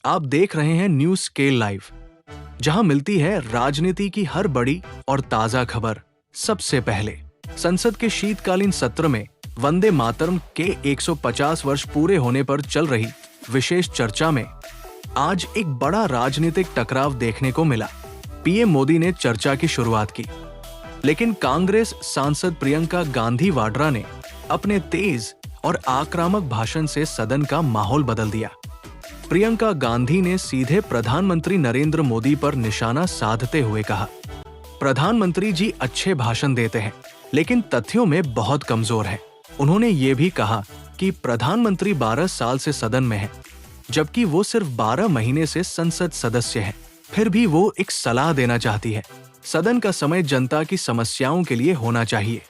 आप देख रहे हैं न्यूज स्केल लाइव, जहां मिलती है राजनीति की हर बड़ी और ताजा खबर सबसे पहले। संसद के शीतकालीन सत्र में वंदे मातरम के 150 वर्ष पूरे होने पर चल रही विशेष चर्चा में आज एक बड़ा राजनीतिक टकराव देखने को मिला। पीएम मोदी ने चर्चा की शुरुआत की, लेकिन कांग्रेस सांसद प्रियंका गांधी वाड्रा ने अपने तेज और आक्रामक भाषण से सदन का माहौल बदल दिया। प्रियंका गांधी ने सीधे प्रधानमंत्री नरेंद्र मोदी पर निशाना साधते हुए कहा, प्रधानमंत्री जी अच्छे भाषण देते हैं, लेकिन तथ्यों में बहुत कमजोर है। उन्होंने ये भी कहा कि प्रधानमंत्री 12 साल से सदन में हैं, जबकि वो सिर्फ 12 महीने से संसद सदस्य हैं। फिर भी वो एक सलाह देना चाहती है। सदन का समय जनता की समस्याओं के लिए होना चाहिए,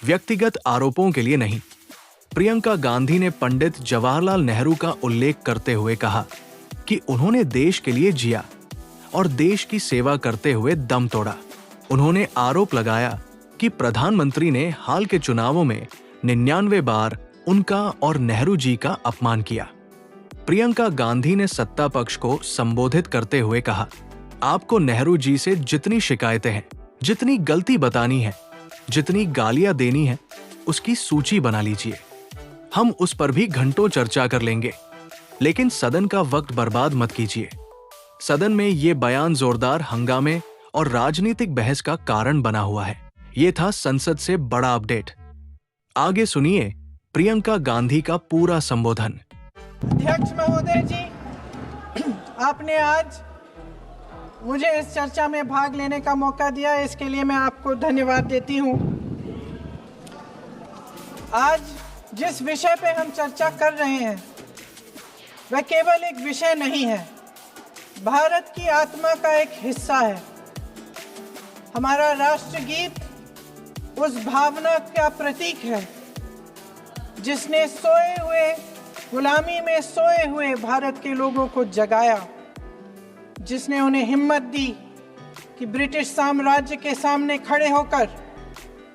व्यक्तिगत आरोपों के लिए नहीं। प्रियंका गांधी ने पंडित जवाहरलाल नेहरू का उल्लेख करते हुए कहा कि उन्होंने देश के लिए जिया और देश की सेवा करते हुए दम तोड़ा। उन्होंने आरोप लगाया कि प्रधानमंत्री ने हाल के चुनावों में 99 बार उनका और नेहरू जी का अपमान किया। प्रियंका गांधी ने सत्ता पक्ष को संबोधित करते हुए कहा, आपको नेहरू जी से जितनी शिकायतें हैं, जितनी गलती बतानी है, जितनी गालियां देनी है, उसकी सूची बना लीजिए। हम उस पर भी घंटों चर्चा कर लेंगे, लेकिन सदन का वक्त बर्बाद मत कीजिए। सदन में ये बयान जोरदार हंगामे और राजनीतिक बहस का कारण बना हुआ है। ये था संसद से बड़ा अपडेट। आगे सुनिए प्रियंका गांधी का पूरा संबोधन। अध्यक्ष महोदय जी, आपने आज मुझे इस चर्चा में भाग लेने का मौका दिया, इसके लिए मैं आपको धन्यवाद देती हूं। आज जिस विषय पे हम चर्चा कर रहे हैं वह केवल एक विषय नहीं है, भारत की आत्मा का एक हिस्सा है। हमारा राष्ट्रगीत उस भावना का प्रतीक है जिसने सोए हुए, गुलामी में सोए हुए भारत के लोगों को जगाया, जिसने उन्हें हिम्मत दी कि ब्रिटिश साम्राज्य के सामने खड़े होकर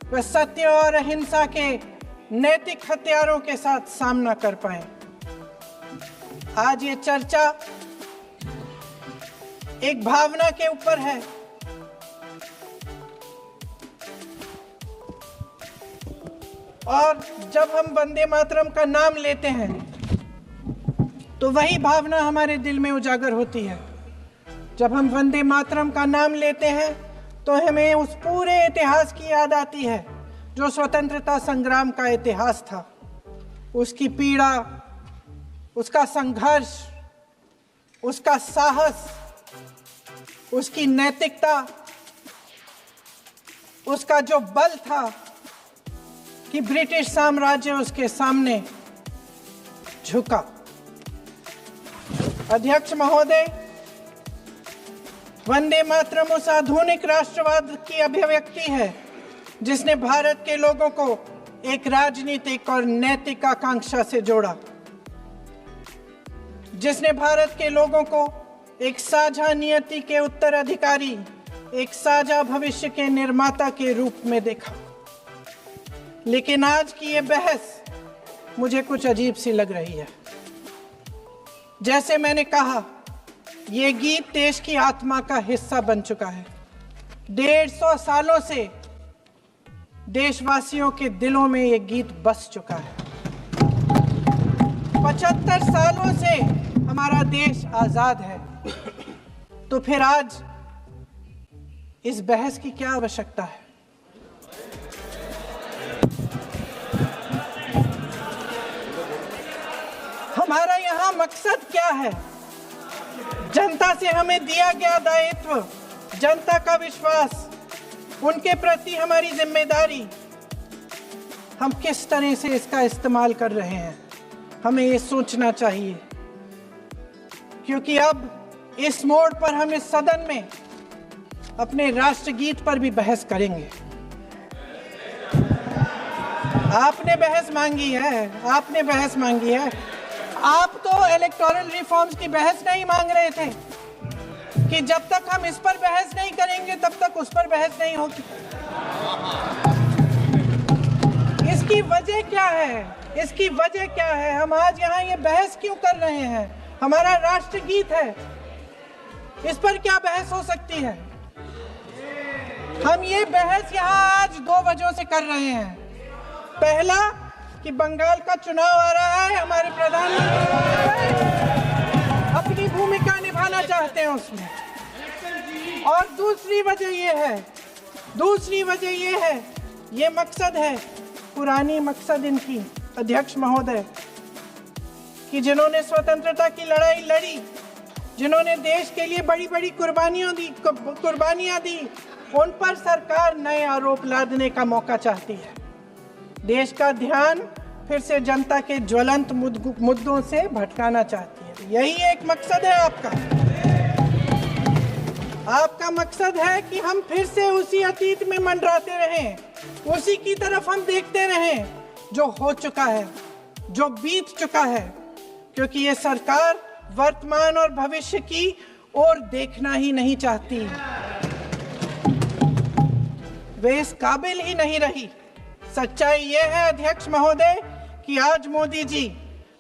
वह सत्य और अहिंसा के नैतिक हथियारों के साथ सामना कर पाए। आज ये चर्चा एक भावना के ऊपर है। और जब हम वंदे मातरम का नाम लेते हैं तो वही भावना हमारे दिल में उजागर होती है। जब हम वंदे मातरम का नाम लेते हैं तो हमें उस पूरे इतिहास की याद आती है जो स्वतंत्रता संग्राम का इतिहास था, उसकी पीड़ा, उसका संघर्ष, उसका साहस, उसकी नैतिकता, उसका जो बल था कि ब्रिटिश साम्राज्य उसके सामने झुका। अध्यक्ष महोदय, वंदे मातरम उस आधुनिक राष्ट्रवाद की अभिव्यक्ति है जिसने भारत के लोगों को एक राजनीतिक और नैतिक आकांक्षा से जोड़ा, जिसने भारत के लोगों को एक साझा नियति के उत्तराधिकारी, एक साझा भविष्य के निर्माता के रूप में देखा। लेकिन आज की ये बहस मुझे कुछ अजीब सी लग रही है। जैसे मैंने कहा, ये गीत देश की आत्मा का हिस्सा बन चुका है। 150 सालों से देशवासियों के दिलों में ये गीत बस चुका है। 75 सालों से हमारा देश आजाद है, तो फिर आज इस बहस की क्या आवश्यकता है? हमारा यहाँ मकसद क्या है? जनता से हमें दिया गया दायित्व, जनता का विश्वास, उनके प्रति हमारी जिम्मेदारी, हम किस तरह से इसका इस्तेमाल कर रहे हैं, हमें ये सोचना चाहिए। क्योंकि अब इस मोड़ पर हम इस सदन में अपने राष्ट्रगीत पर भी बहस करेंगे। आपने बहस मांगी है, आपने बहस मांगी है। आप तो इलेक्टोरल रिफॉर्म्स की बहस नहीं मांग रहे थे कि जब तक हम इस पर बहस नहीं करेंगे तब तक उस पर बहस नहीं होगी। इसकी वजह क्या है? इसकी वजह क्या है? हम आज यहाँ ये बहस क्यों कर रहे हैं? हमारा राष्ट्रगीत है। इस पर क्या बहस हो सकती है? हम ये बहस यहाँ आज 2 वजहों से कर रहे हैं। पहला कि बंगाल का चुनाव आ रहा है, हमारे प्रधानमंत्री अपनी भूमिका निभाना चाहते हैं उसमें। और दूसरी वजह ये है, ये मकसद है, पुरानी मकसद इनकी अध्यक्ष महोदय, कि जिन्होंने स्वतंत्रता की लड़ाई लड़ी, जिन्होंने देश के लिए बड़ी बड़ी कुर्बानियां दी, उन पर सरकार नए आरोप लादने का मौका चाहती है। देश का ध्यान फिर से जनता के ज्वलंत मुद्दों से भटकाना चाहती है। यही एक मकसद है आपका मकसद है कि हम फिर से उसी अतीत में मंडराते रहें, उसी की तरफ हम देखते रहें जो हो चुका है, जो बीत चुका है, क्योंकि ये सरकार वर्तमान और भविष्य की ओर देखना ही नहीं चाहती। वे इस काबिल ही नहीं रही। सच्चाई ये है अध्यक्ष महोदय कि आज मोदी जी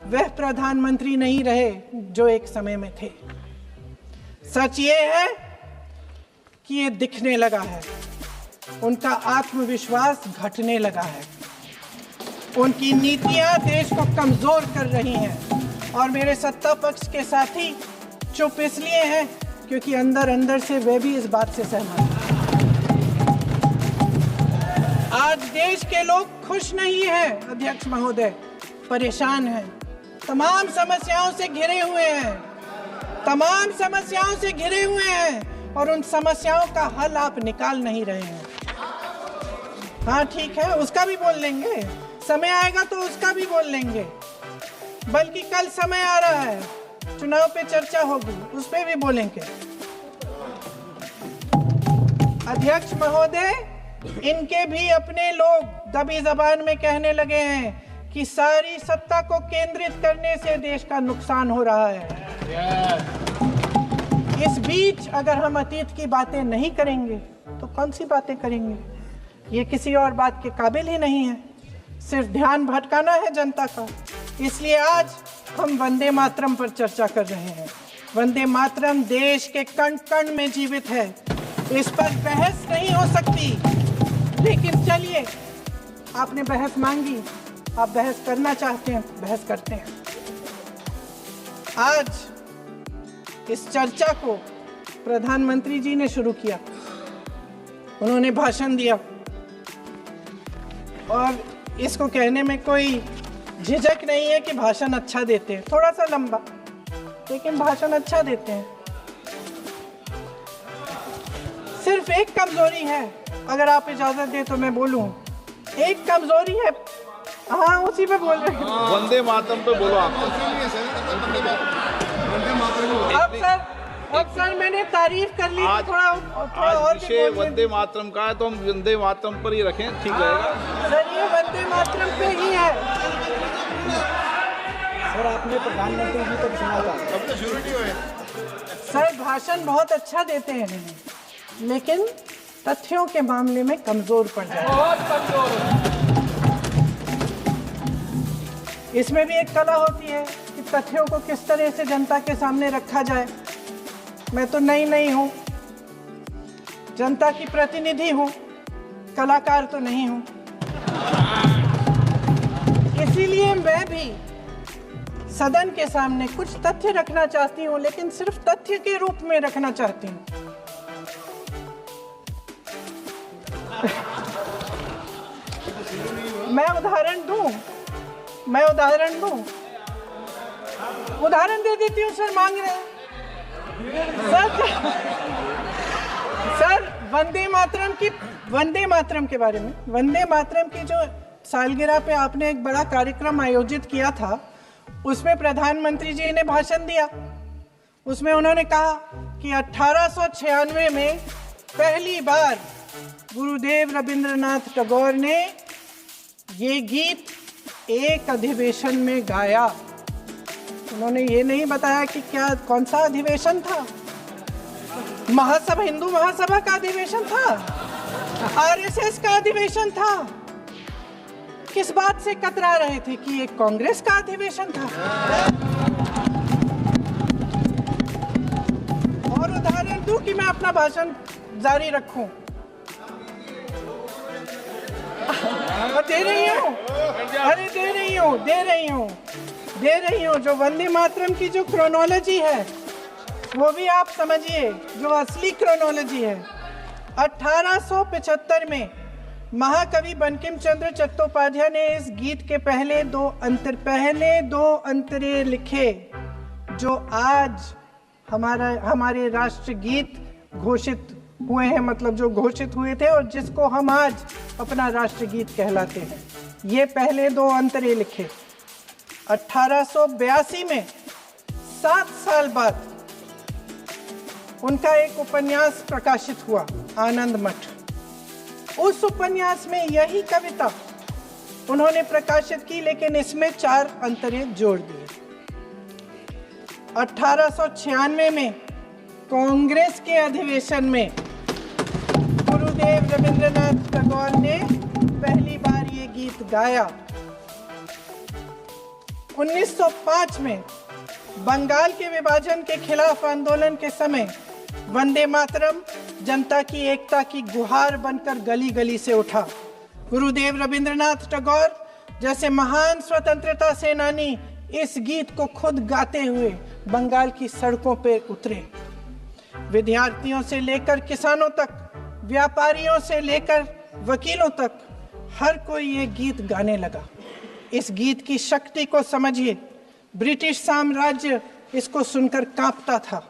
वह प्रधानमंत्री नहीं रहे जो एक समय में थे। सच ये है कि ये दिखने लगा है, उनका आत्मविश्वास घटने लगा है, उनकी नीतियां देश को कमजोर कर रही हैं। और मेरे सत्ता पक्ष के साथी चुप इसलिए हैं क्योंकि अंदर अंदर से वे भी इस बात से सहमत हैं। आज देश के लोग खुश नहीं हैं अध्यक्ष महोदय, परेशान हैं, तमाम समस्याओं से घिरे हुए हैं और उन समस्याओं का हल आप निकाल नहीं रहे हैं। हाँ ठीक है, उसका भी बोल लेंगे, समय आएगा तो उसका भी बोल लेंगे, बल्कि कल समय आ रहा है, चुनाव पे चर्चा होगी, उस पे भी बोलेंगे। अध्यक्ष महोदय, इनके भी अपने लोग दबी जबान में कहने लगे हैं कि सारी सत्ता को केंद्रित करने से देश का नुकसान हो रहा है। इस बीच अगर हम अतीत की बातें नहीं करेंगे तो कौन सी बातें करेंगे? ये किसी और बात के काबिल ही नहीं है, सिर्फ ध्यान भटकाना है जनता का। इसलिए आज हम वंदे मातरम पर चर्चा कर रहे हैं। वंदे मातरम देश के कण कण में जीवित है, इस पर बहस नहीं हो सकती। लेकिन चलिए, आपने बहस मांगी, आप बहस करना चाहते हैं, बहस करते हैं। आज इस चर्चा को प्रधानमंत्री जी ने शुरू किया, उन्होंने भाषण दिया और इसको कहने में कोई झिझक नहीं है कि भाषण अच्छा देते हैं, थोड़ा सा लंबा, लेकिन भाषण अच्छा देते हैं। सिर्फ एक कमजोरी है, अगर आप इजाजत दे तो मैं बोलूं, एक कमजोरी है। हाँ, उसी पे बोल रहे हैं, वंदे मातरम पे बोलो आप। अब सर मैंने तारीफ कर ली, थोड़ा और विषय वंदे मातरम का है तो हम वंदे मातरम पर ही रखें, ठीक रहेगा सर। ये वंदे मातरम पे ही है सर। आपने प्रधानमंत्री जी तक सुना था, अब तो शुरू नहीं हुए। सर भाषण बहुत अच्छा देते हैं, लेकिन तथ्यों के मामले में कमजोर पड़ जाते हैं, बहुत कमजोर। इसमें भी एक कला होती है कि तथ्यों को किस तरह से जनता के सामने रखा जाए। मैं तो नई हूँ, जनता की प्रतिनिधि हूँ, कलाकार तो नहीं हूँ। इसीलिए मैं भी सदन के सामने कुछ तथ्य रखना चाहती हूँ, लेकिन सिर्फ तथ्य के रूप में रखना चाहती हूँ। मैं उदाहरण दे देती हूँ। सर मांग रहे हैं सर वंदे मातरम के बारे में, वंदे मातरम की जो सालगिरह पे आपने एक बड़ा कार्यक्रम आयोजित किया था, उसमें प्रधानमंत्री जी ने भाषण दिया। उसमें उन्होंने कहा कि 1896 में पहली बार गुरुदेव रविंद्रनाथ टैगोर ने ये गीत एक अधिवेशन में गाया। उन्होंने ये नहीं बताया कि कौन सा अधिवेशन था, महासभा, हिंदू महासभा का अधिवेशन था, आरएसएस का अधिवेशन था। किस बात से कतरा रहे थे कि ये कांग्रेस का अधिवेशन था? अपना भाषण जारी रखूं? दे रही हूँ, अरे दे रही हूँ। जो वंदे मातरम की जो क्रोनोलॉजी है वो भी आप समझिए, जो असली क्रोनोलॉजी है। 1875 में महाकवि बंकिम चंद्र चट्टोपाध्याय ने इस गीत के पहले दो अंतरे लिखे, जो आज हमारे राष्ट्रगीत घोषित हुए हैं, मतलब जो घोषित हुए थे और जिसको हम आज अपना राष्ट्रगीत कहलाते हैं। ये पहले दो अंतरे लिखे 1882 में। 7 साल बाद उनका एक उपन्यास प्रकाशित हुआ, आनंद मठ। उस उपन्यास में यही कविता उन्होंने प्रकाशित की, लेकिन इसमें 4 अंतरे जोड़ दिए। 1896 में कांग्रेस के अधिवेशन में गुरुदेव रविंद्रनाथ टैगोर ने पहली बार ये गीत गाया। 1905 में बंगाल के विभाजन के खिलाफ आंदोलन के समय वंदे मातरम जनता की एकता की गुहार बनकर गली गली से उठा। गुरुदेव रविंद्रनाथ टैगोर जैसे महान स्वतंत्रता सेनानी इस गीत को खुद गाते हुए बंगाल की सड़कों पर उतरे। विद्यार्थियों से लेकर किसानों तक, व्यापारियों से लेकर वकीलों तक, हर कोई ये गीत गाने लगा। इस गीत की शक्ति को समझिए। ब्रिटिश साम्राज्य इसको सुनकर कांपता था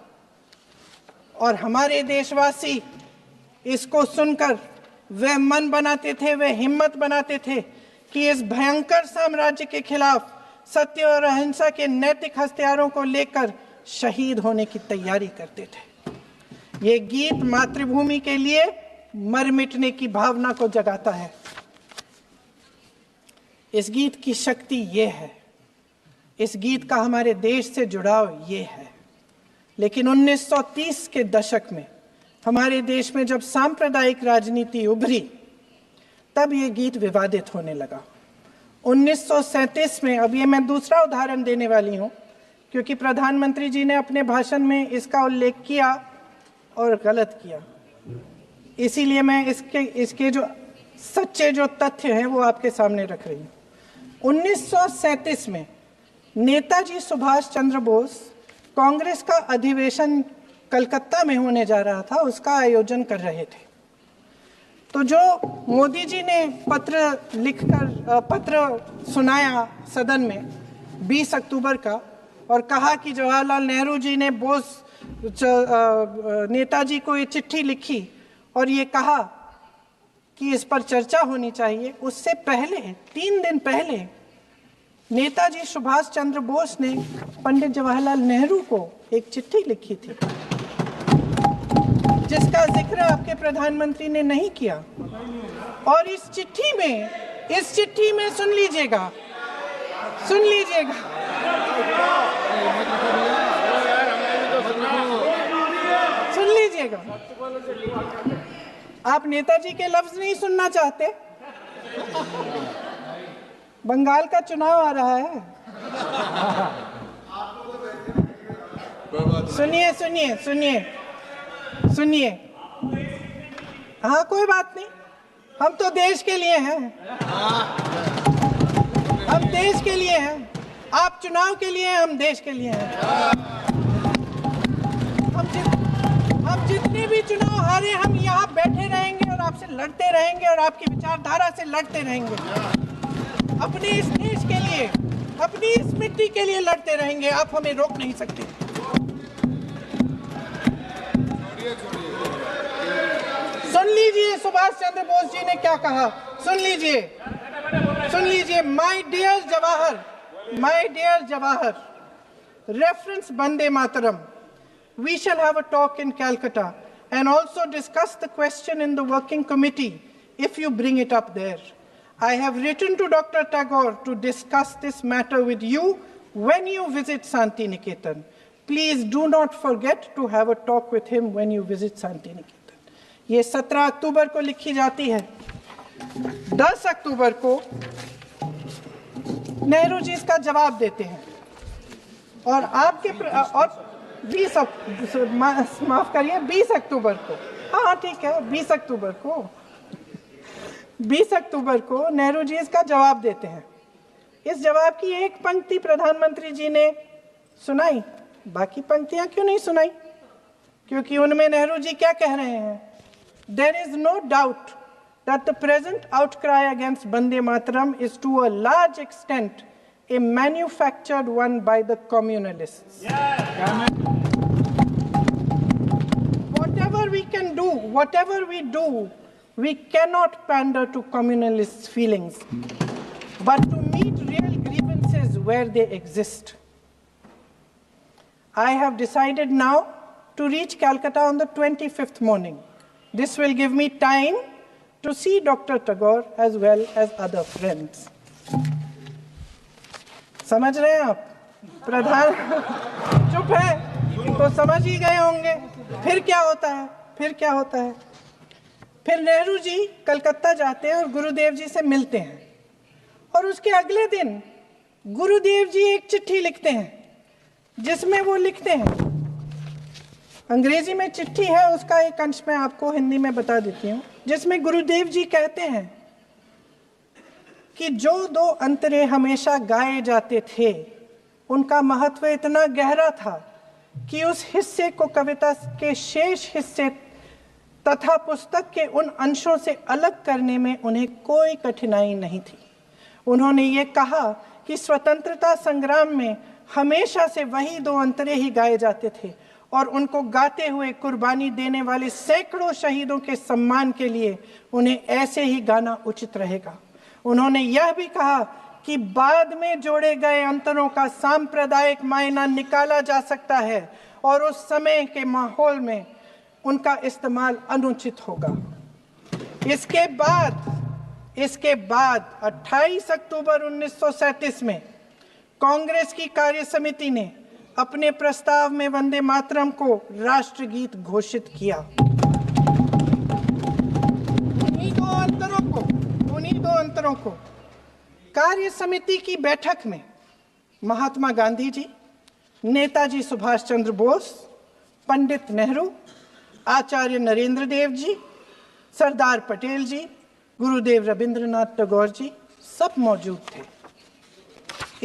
और हमारे देशवासी इसको सुनकर वह मन बनाते थे, वह हिम्मत बनाते थे कि इस भयंकर साम्राज्य के खिलाफ सत्य और अहिंसा के नैतिक हथियारों को लेकर शहीद होने की तैयारी करते थे। ये गीत मातृभूमि के लिए मर मिटने की भावना को जगाता है। इस गीत की शक्ति ये है, इस गीत का हमारे देश से जुड़ाव ये है। लेकिन 1930 के दशक में हमारे देश में जब सांप्रदायिक राजनीति उभरी, तब ये गीत विवादित होने लगा। 1937 में, अब ये मैं दूसरा उदाहरण देने वाली हूँ, क्योंकि प्रधानमंत्री जी ने अपने भाषण में इसका उल्लेख किया और गलत किया, इसीलिए मैं इसके जो सच्चे जो तथ्य हैं वो आपके सामने रख रही हूँ। 1937 में नेताजी सुभाष चंद्र बोस कांग्रेस का अधिवेशन कलकत्ता में होने जा रहा था, उसका आयोजन कर रहे थे। तो जो मोदी जी ने पत्र सुनाया सदन में 20 अक्टूबर का और कहा कि जवाहरलाल नेहरू जी ने नेताजी को ये चिट्ठी लिखी और ये कहा कि इस पर चर्चा होनी चाहिए, उससे पहले 3 दिन पहले नेताजी सुभाष चंद्र बोस ने पंडित जवाहरलाल नेहरू को एक चिट्ठी लिखी थी, जिसका जिक्र आपके प्रधानमंत्री ने नहीं किया। और इस चिट्ठी में सुन लीजिएगा, आप नेताजी के लफ्ज नहीं सुनना चाहते? बंगाल का चुनाव आ रहा है। सुनिए। हाँ, कोई बात नहीं, हम तो देश के लिए हैं। हम देश के लिए हैं। आप चुनाव के लिए, हम देश के लिए हैं। हम जितने भी चुनाव हारे, हम यहाँ बैठे रहेंगे और आपसे लड़ते रहेंगे और आपकी विचारधारा से लड़ते रहेंगे। अपने इस देश के लिए, अपनी इस मिट्टी के लिए लड़ते रहेंगे। आप हमें रोक नहीं सकते। सुन लीजिए सुभाष चंद्र बोस जी ने क्या कहा। सुन लीजिए। My dear Jawahar, reference Vande Mataram, we shall have a talk in Calcutta and also discuss the question in the working committee if you bring it up there. I have written to Dr. Tagore to discuss this matter with you when you visit Santi Niketan. Please do not forget to have a talk with him when you visit Santi Niketan. ये 17 अक्टूबर को लिखी जाती है। 10 अक्टूबर को नेहरू जी इसका जवाब देते हैं और माफ करिए 20 अक्टूबर को, हाँ ठीक है 20 अक्टूबर को नेहरू जी इसका जवाब देते हैं। इस जवाब की एक पंक्ति प्रधानमंत्री जी ने सुनाई, बाकी पंक्तियां क्यों नहीं सुनाई? क्योंकि उनमें नेहरू जी क्या कह रहे हैं? There is no doubt that the present outcry against Vande Mataram is to a large extent a manufactured one by the communalists. Whatever we do, we cannot pander to communalists' feelings, but to meet real grievances where they exist. I have decided now to reach Calcutta on the 25th morning. This will give me time to see Dr. Tagore as well as other friends. समझ रहे हैं आप? प्रधान चुप है तो समझ ही गए होंगे। फिर क्या होता है? फिर नेहरू जी कलकत्ता जाते हैं और गुरुदेव जी से मिलते हैं, और उसके अगले दिन गुरुदेव जी एक चिट्ठी लिखते हैं जिसमें वो लिखते हैं, अंग्रेजी में चिट्ठी है, उसका एक अंश मैं आपको हिंदी में बता देती हूँ, जिसमें गुरुदेव जी कहते हैं कि जो दो अंतरे हमेशा गाए जाते थे उनका महत्व इतना गहरा था कि उस हिस्से को कविता के शेष हिस्से तथा पुस्तक के उन अंशों से अलग करने में उन्हें कोई कठिनाई नहीं थी। उन्होंने ये कहा कि स्वतंत्रता संग्राम में हमेशा से वही दो अंतरे ही गाए जाते थे और उनको गाते हुए कुर्बानी देने वाले सैकड़ों शहीदों के सम्मान के लिए उन्हें ऐसे ही गाना उचित रहेगा। उन्होंने यह भी कहा कि बाद में जोड़े गए अंतरों का सांप्रदायिक मायना निकाला जा सकता है और उस समय के माहौल में उनका इस्तेमाल अनुचित होगा। इसके बाद 28 अक्टूबर 1937 में कांग्रेस की कार्य समिति ने अपने प्रस्ताव में वंदे मातरम को राष्ट्रगीत घोषित किया। उन्हीं दो अंतरों को कार्य समिति की बैठक में महात्मा गांधी जी, नेताजी सुभाष चंद्र बोस, पंडित नेहरू, आचार्य नरेंद्र देव जी, सरदार पटेल जी, गुरुदेव रविंद्रनाथ टैगोर जी सब मौजूद थे।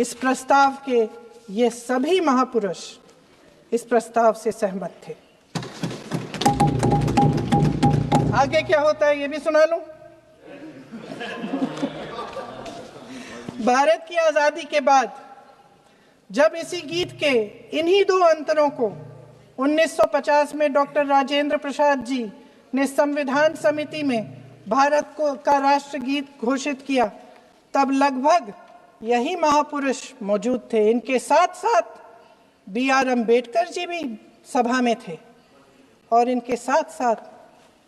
इस प्रस्ताव के ये सभी महापुरुष इस प्रस्ताव से सहमत थे। आगे क्या होता है ये भी सुना लूं। भारत की आजादी के बाद जब इसी गीत के इन्हीं दो अंतरों को 1950 में डॉक्टर राजेंद्र प्रसाद जी ने संविधान समिति में भारत का राष्ट्रगीत घोषित किया, तब लगभग यही महापुरुष मौजूद थे। इनके साथ साथ B.R. अम्बेडकर जी भी सभा में थे और इनके साथ साथ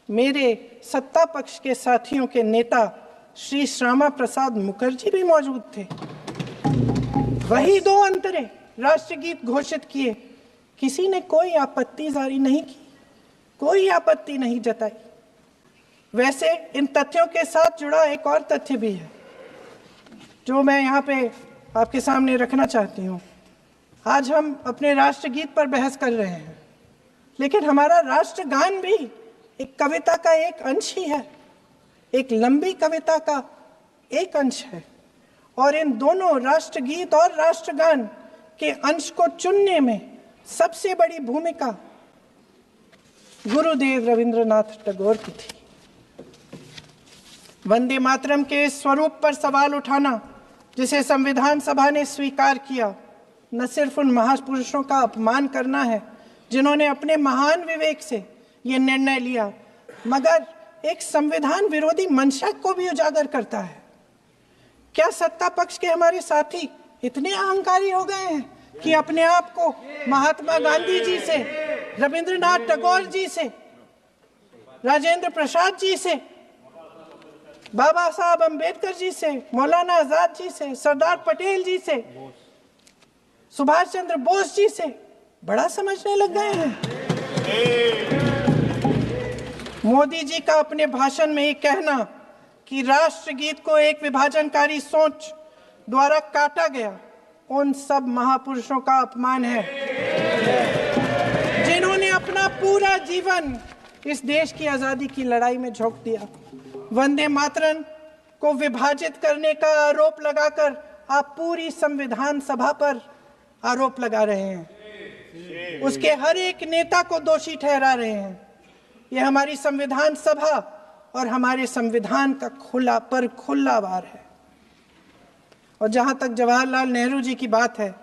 मेरे सत्ता पक्ष के साथियों के नेता श्री श्यामा प्रसाद मुखर्जी भी मौजूद थे। वही दो अंतरे राष्ट्रगीत घोषित किए, किसी ने कोई आपत्ति जारी नहीं की, कोई आपत्ति नहीं जताई। वैसे इन तथ्यों के साथ जुड़ा एक और तथ्य भी है जो मैं यहाँ पे आपके सामने रखना चाहती हूँ। आज हम अपने राष्ट्रगीत पर बहस कर रहे हैं, लेकिन हमारा राष्ट्रगान भी एक कविता का एक अंश ही है, एक लंबी कविता का एक अंश है। और इन दोनों राष्ट्रगीत और राष्ट्रगान के अंश को चुनने में सबसे बड़ी भूमिका गुरुदेव रविंद्रनाथ टैगोर की थी। वंदे मातरम के स्वरूप पर सवाल उठाना, जिसे संविधान सभा ने स्वीकार किया, न सिर्फ उन महापुरुषों का अपमान करना है जिन्होंने अपने महान विवेक से ये निर्णय लिया, मगर एक संविधान विरोधी मंशा को भी उजागर करता है। क्या सत्ता पक्ष के हमारे साथी इतने अहंकारी हो गए हैं कि अपने आप को महात्मा गांधी जी से, रविंद्रनाथ टैगोर जी से, राजेंद्र प्रसाद जी से, बाबा साहब अम्बेडकर जी से, मौलाना आजाद जी से, सरदार पटेल जी से, सुभाष चंद्र बोस जी से बड़ा समझने लग गए हैं? मोदी जी का अपने भाषण में ये कहना कि राष्ट्रगीत को एक विभाजनकारी सोच द्वारा काटा गया, उन सब महापुरुषों का अपमान है। पूरा जीवन इस देश की आजादी की लड़ाई में झोंक दिया। वंदे मातरम को विभाजित करने का आरोप लगाकर आप पूरी संविधान सभा पर आरोप लगा रहे हैं, उसके हर एक नेता को दोषी ठहरा रहे हैं। यह हमारी संविधान सभा और हमारे संविधान का खुला वार है। और जहां तक जवाहरलाल नेहरू जी की बात है,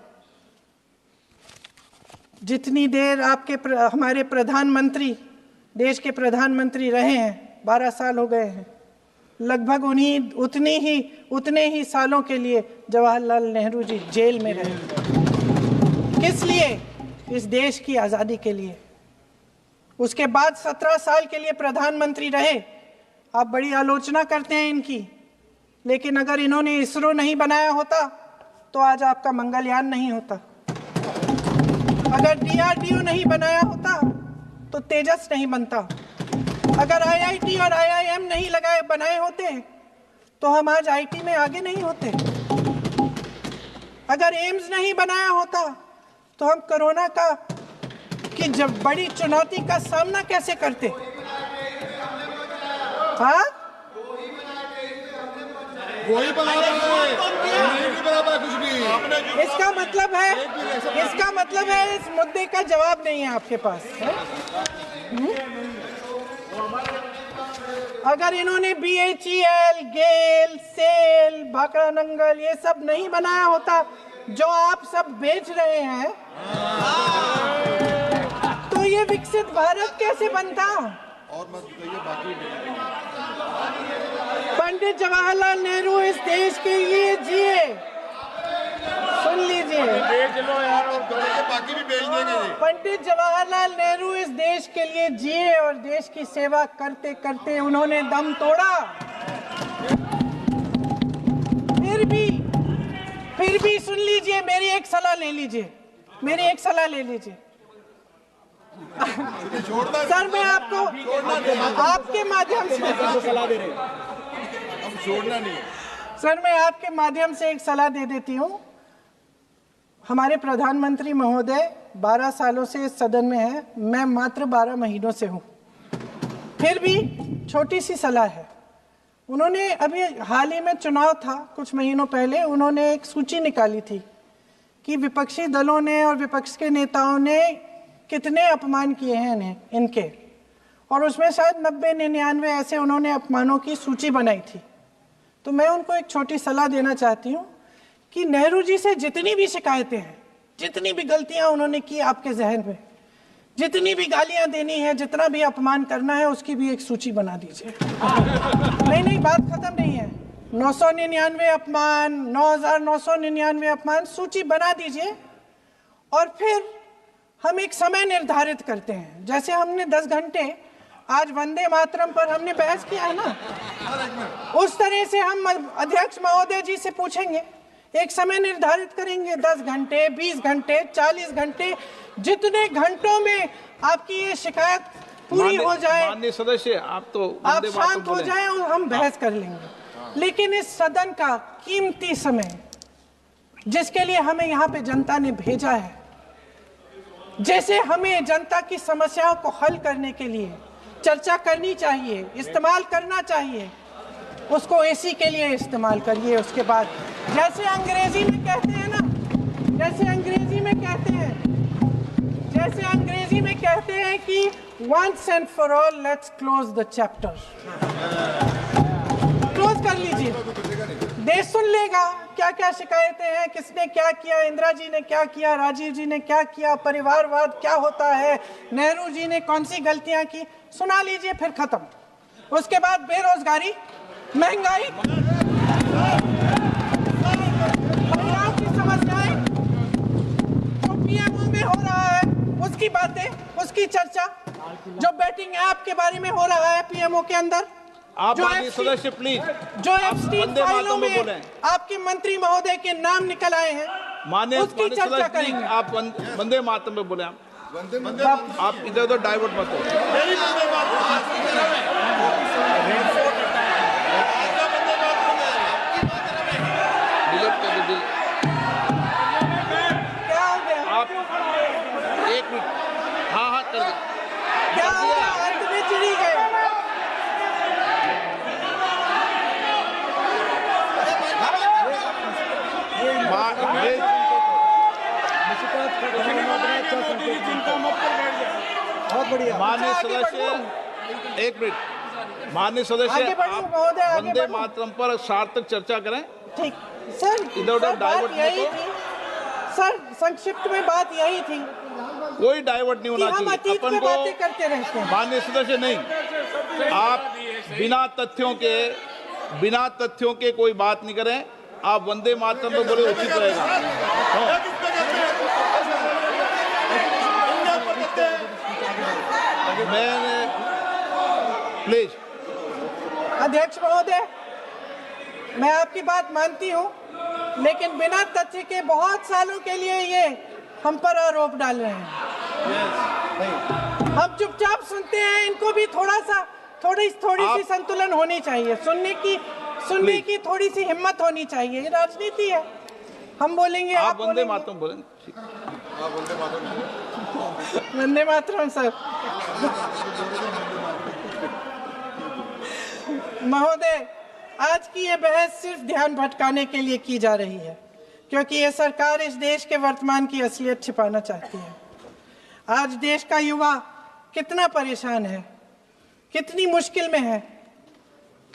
जितनी देर हमारे प्रधानमंत्री देश के प्रधानमंत्री रहे हैं, 12 साल हो गए हैं, लगभग उतने ही सालों के लिए जवाहरलाल नेहरू जी जेल में रहे। किस लिए? इस देश की आज़ादी के लिए। उसके बाद 17 साल के लिए प्रधानमंत्री रहे। आप बड़ी आलोचना करते हैं इनकी, लेकिन अगर इन्होंने इसरो नहीं बनाया होता तो आज आपका मंगलयान नहीं होता। अगर DRDO नहीं बनाया होता तो तेजस नहीं बनता। अगर IIT और IIM नहीं बनाए होते तो हम आज IT में आगे नहीं होते। अगर एम्स नहीं बनाया होता तो हम कोरोना की जब बड़ी चुनौती का सामना कैसे करते? हाँ, वही बना रहा है, नहीं बना कुछ भी। इसका मतलब है इस मुद्दे का जवाब नहीं है आपके पास है? अगर इन्होंने BHEL, गेल, सेल, भाखड़ा नंगल ये सब नहीं बनाया होता जो आप सब बेच रहे हैं, तो ये विकसित भारत कैसे बनता? और मत कहिए बाकी। पंडित जवाहरलाल नेहरू इस देश के लिए जिए। सुन लीजिए, बेच लो यार, बाकी भी बेच देंगे। पंडित जवाहरलाल नेहरू इस देश के लिए जिए और देश की सेवा करते करते उन्होंने दम तोड़ा। फिर भी सुन लीजिए, मेरी एक सलाह ले लीजिए। सर, मैं आपके माध्यम से सलाह दे रहे हैं, हम छोड़ना नहीं। सर, मैं आपके माध्यम से एक सलाह दे देती हूँ। हमारे प्रधानमंत्री महोदय 12 सालों से इस सदन में हैं, मैं मात्र 12 महीनों से हूँ। फिर भी छोटी सी सलाह है। उन्होंने अभी हाल ही में चुनाव था, कुछ महीनों पहले उन्होंने एक सूची निकाली थी कि विपक्षी दलों ने और विपक्ष के नेताओं ने कितने अपमान किए हैं इनके, और उसमें शायद 90-99 ऐसे उन्होंने अपमानों की सूची बनाई थी। तो मैं उनको एक छोटी सलाह देना चाहती हूँ कि नेहरू जी से जितनी भी शिकायतें हैं, जितनी भी गलतियां उन्होंने की आपके जहन में, जितनी भी गालियां देनी है, जितना भी अपमान करना है, उसकी भी एक सूची बना दीजिए। नहीं, बात खत्म नहीं है। 999 अपमान, 9999 अपमान, सूची बना दीजिए और फिर हम एक समय निर्धारित करते हैं। जैसे हमने 10 घंटे आज वंदे मातरम पर हमने बहस किया है ना, उस तरह से हम अध्यक्ष महोदय जी से पूछेंगे, एक समय निर्धारित करेंगे, 10 घंटे, 20 घंटे, 40 घंटे, जितने घंटों में आपकी ये शिकायत पूरी हो जाए, माननीय सदस्य, आप शांत हो जाएं और हम बहस कर लेंगे। लेकिन इस सदन का कीमती समय, जिसके लिए हमें यहाँ पे जनता ने भेजा है, जैसे हमें जनता की समस्याओं को हल करने के लिए चर्चा करनी चाहिए, इस्तेमाल करना चाहिए, उसको एसी के लिए इस्तेमाल करिए। उसके बाद जैसे अंग्रेजी में कहते हैं ना, जैसे अंग्रेजी में कहते हैं कि once and for all let's close the chapter, close कर लीजिए। देश सुन लेगा क्या क्या शिकायतें हैं, किसने क्या किया, इंदिरा जी ने क्या किया, राजीव जी ने क्या किया, परिवारवाद क्या होता है, नेहरू जी ने कौन सी गलतियां की, सुना लीजिए, फिर खत्म। उसके बाद बेरोजगारी, महंगाई, महिलाओं की समस्याएं, जो पीएमओ में हो रहा है उसकी बातें, उसकी चर्चा, जो बैटिंग ऐप के बारे में हो रहा है पीएमओ के अंदर, आप सदस्य प्लीज, जो एफस्टीन फाइलों में आपके मंत्री महोदय के नाम निकल आए हैं, माननीय उसकी चर्चा करेंगे। आप वंदे मातरम पे बोले, आप इधर उधर डाइवर्ट मत हो। क्या हो गया? आप 1 मिनट, हाँ कर दो। क्या अंत में चिड़ी गए? बहुत बढ़िया। माननीय आगे सदस्य, एक मिनट। माननीय सदस्य, आगे बढ़ो आप महोदय, आगे वंदे बढ़ो। मातरम पर सार्थक चर्चा करें। ठीक सर, इधर उधर सर बात डाइवर्ट नहीं यही करो। थी सर, संक्षिप्त में बात यही थी कोई डाइवर्ट नहीं कि होना हम चाहिए अतीत अपन में को। बातें करते रहते हैं। माननीय सदस्य, नहीं, आप बिना तथ्यों के कोई बात नहीं करें। आप वंदे मातरम तो बोले उचित रहेगा। मैंने प्लीज। अध्यक्ष महोदय, मैं आपकी बात मानती हूँ, लेकिन बिना तथ्य के बहुत सालों के लिए ये हम पर आरोप डाल रहे हैं। हम चुपचाप सुनते हैं, इनको भी थोड़ी सी संतुलन होनी चाहिए। सुनने की थोड़ी सी हिम्मत होनी चाहिए। ये राजनीति है, हम बोलेंगे, आप वंदे मातरम बोलें। वंदे मातरम सर। महोदय, आज की ये बहस सिर्फ ध्यान भटकाने के लिए की जा रही है, क्योंकि ये सरकार इस देश के वर्तमान की असलियत छिपाना चाहती है। आज देश का युवा कितना परेशान है, कितनी मुश्किल में है।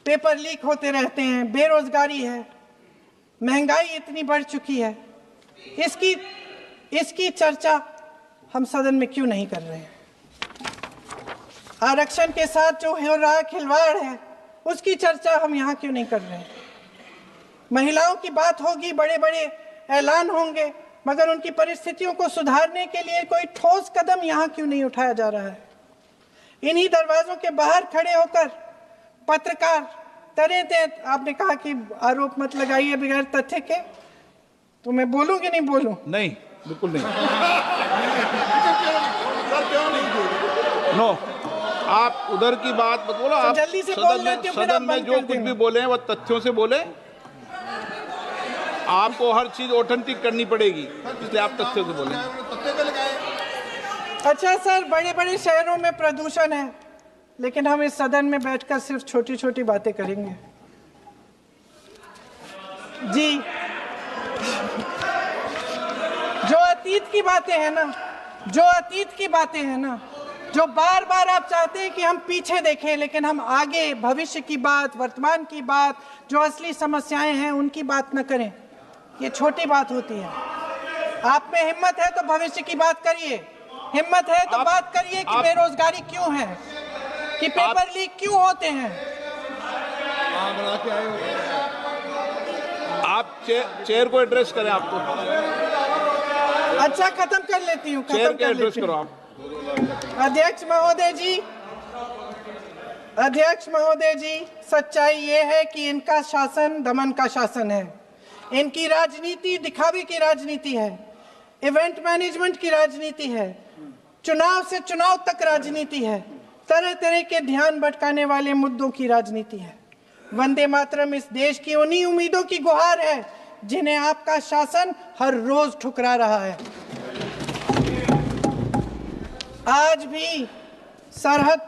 पेपर लीक होते रहते हैं, बेरोजगारी है, महंगाई इतनी बढ़ चुकी है। इसकी चर्चा हम सदन में क्यों नहीं कर रहे हैं? आरक्षण के साथ जो हो रहा खिलवाड़ है, उसकी चर्चा हम यहाँ क्यों नहीं कर रहे हैं? महिलाओं की बात होगी, बड़े बड़े ऐलान होंगे, मगर उनकी परिस्थितियों को सुधारने के लिए कोई ठोस कदम यहाँ क्यों नहीं उठाया जा रहा है? इन्हीं दरवाजों के बाहर खड़े होकर पत्रकार तरह आपने कहा कि आरोप मत लगाइए बगैर तथ्य के, तो मैं बोलूं कि नहीं बोलूं? नहीं, बिल्कुल नहीं। नो, आप उधर की बात मत बोलो। आप जल्दी से बोल लेते हो, सदन में जो कुछ भी बोले वो तथ्यों से बोले। आपको हर चीज ऑथेंटिक करनी पड़ेगी, इसलिए आप तथ्यों से बोले। अच्छा सर, बड़े बड़े शहरों में प्रदूषण है, लेकिन हम इस सदन में बैठकर सिर्फ छोटी छोटी बातें करेंगे। जी, जो अतीत की बातें हैं ना, जो बार बार आप चाहते हैं कि हम पीछे देखें, लेकिन हम आगे भविष्य की बात, वर्तमान की बात, जो असली समस्याएं हैं उनकी बात न करें, ये छोटी बात होती है। आप में हिम्मत है तो भविष्य की बात करिए, हिम्मत है तो बात करिए कि बेरोजगारी क्यों है, कि पेपर लीक क्यों होते हैं। आप चेयर को एड्रेस करें। आपको अच्छा, खत्म कर लेती हूँ, चेयर के एड्रेस करो आप। अध्यक्ष महोदय जी, सच्चाई ये है कि इनका शासन दमन का शासन है। इनकी राजनीति दिखावे की राजनीति है, इवेंट मैनेजमेंट की राजनीति है, चुनाव से चुनाव तक राजनीति है, तरह तरह के ध्यान भटकाने वाले मुद्दों की राजनीति है। वंदे मातरम इस देश की उन्हीं उम्मीदों की गुहार है जिन्हें आपका शासन हर रोज ठुकरा रहा है। आज भी सरहद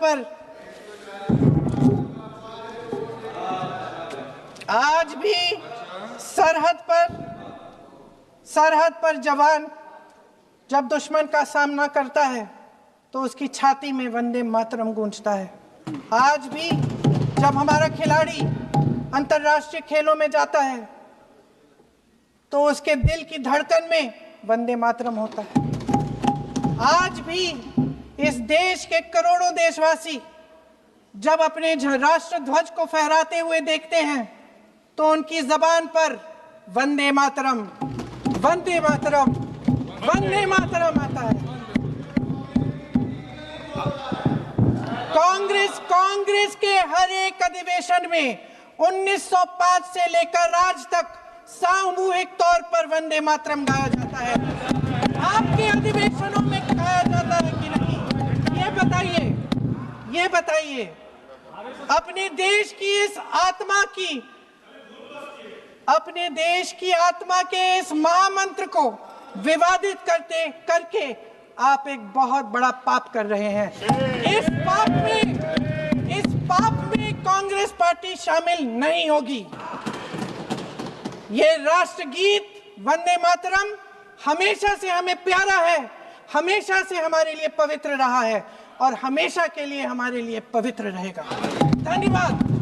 पर जवान जब दुश्मन का सामना करता है तो उसकी छाती में वंदे मातरम गूंजता है। आज भी जब हमारा खिलाड़ी अंतर्राष्ट्रीय खेलों में जाता है तो उसके दिल की धड़कन में वंदे मातरम होता है। आज भी इस देश के करोड़ों देशवासी जब अपने राष्ट्र ध्वज को फहराते हुए देखते हैं तो उनकी जबान पर वंदे मातरम, वंदे मातरम, वंदे मातरम आता है। कांग्रेस के हर एक अधिवेशन में 1905 से लेकर आज तक सामूहिक तौर पर वंदे मातरम गाया जाता है। आपके अधिवेशनों में गाया जाता है कि नहीं, ये बताइए। अपने देश की आत्मा के इस महामंत्र को विवादित करके आप एक बहुत बड़ा पाप कर रहे हैं। इस पाप में कांग्रेस पार्टी शामिल नहीं होगी। ये राष्ट्रगीत वंदे मातरम हमेशा से हमें प्यारा है, हमेशा से हमारे लिए पवित्र रहा है और हमेशा के लिए हमारे लिए पवित्र रहेगा। धन्यवाद।